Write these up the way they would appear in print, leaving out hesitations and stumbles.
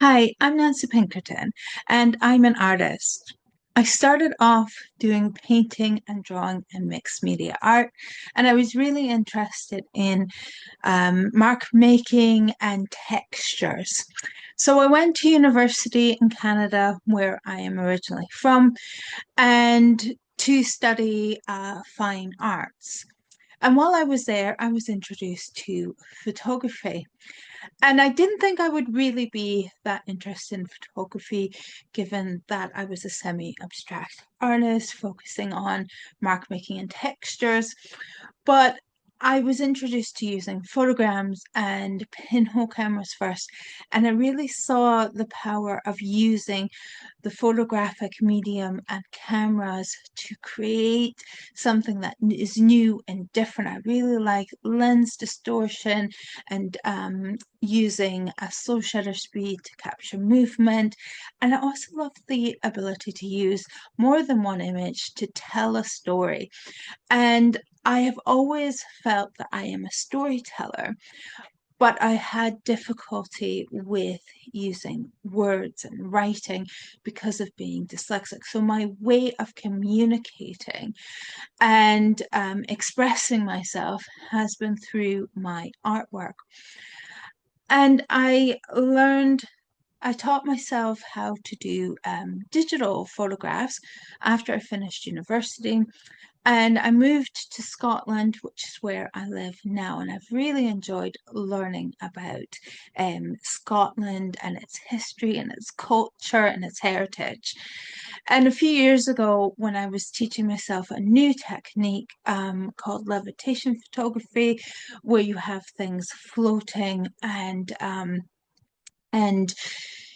Hi, I'm Nancy Pinkerton, and I'm an artist. I started off doing painting and drawing and mixed media art, and I was really interested in mark making and textures. So I went to university in Canada, where I am originally from, and to study fine arts. And while I was there, I was introduced to photography. And I didn't think I would really be that interested in photography, given that I was a semi-abstract artist focusing on mark making and textures. But I was introduced to using photograms and pinhole cameras first, and I really saw the power of using the photographic medium and cameras to create something that is new and different. I really like lens distortion and using a slow shutter speed to capture movement. And I also love the ability to use more than one image to tell a story. And I have always felt that I am a storyteller, but I had difficulty with using words and writing because of being dyslexic. So my way of communicating and expressing myself has been through my artwork. And I taught myself how to do digital photographs after I finished university. And I moved to Scotland, which is where I live now. And I've really enjoyed learning about Scotland and its history and its culture and its heritage. And a few years ago, when I was teaching myself a new technique called levitation photography, where you have things floating and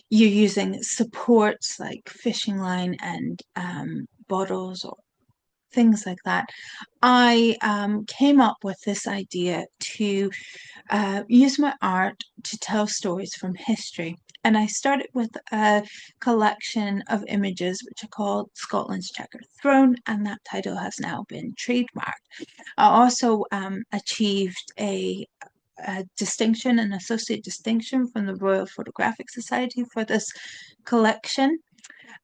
you're using supports like fishing line and bottles or things like that, I came up with this idea to use my art to tell stories from history. And I started with a collection of images which are called Scotland's Chequered Throne, and that title has now been trademarked. I also achieved a distinction, an associate distinction from the Royal Photographic Society for this collection.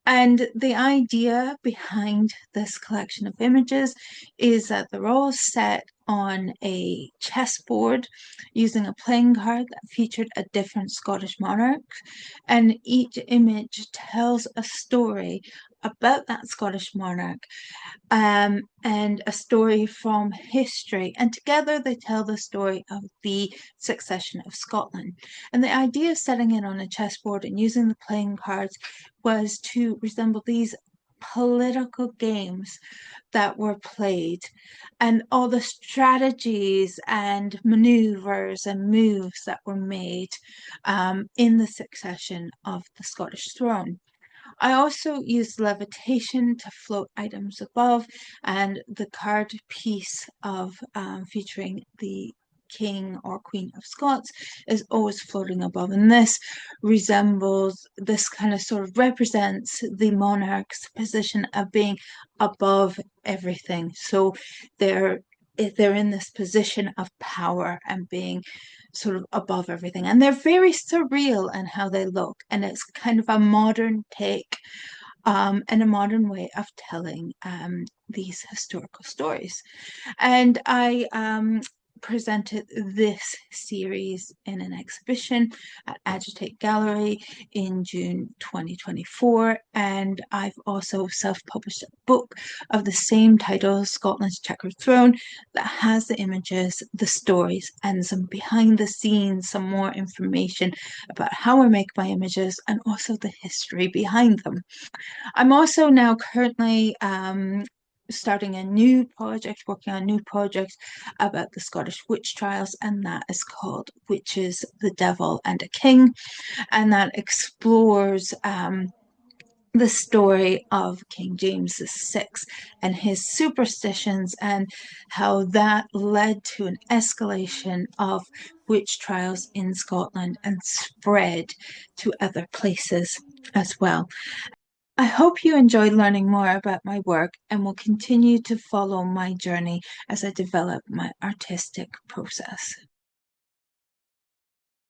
And the idea behind this collection of images is that they're all set on a chessboard using a playing card that featured a different Scottish monarch. And each image tells a story about that Scottish monarch and a story from history. And together they tell the story of the succession of Scotland. And the idea of setting it on a chessboard and using the playing cards was to resemble these political games that were played and all the strategies and maneuvers and moves that were made in the succession of the Scottish throne. I also used levitation to float items above, and the card piece of featuring the King or Queen of Scots is always floating above. And this kind of sort of represents the monarch's position of being above everything. So they're they're in this position of power and being sort of above everything. And they're very surreal in how they look. And it's kind of a modern take and a modern way of telling these historical stories. And I presented this series in an exhibition at Agitate Gallery in June 2024. And I've also self-published a book of the same title, Scotland's Chequered Throne, that has the images, the stories, and some behind the scenes, some more information about how I make my images and also the history behind them. I'm also now currently starting a new project, working on a new project about the Scottish witch trials, and that is called Witches, the Devil, and a King. And that explores the story of King James VI and his superstitions and how that led to an escalation of witch trials in Scotland and spread to other places as well. I hope you enjoyed learning more about my work and will continue to follow my journey as I develop my artistic process.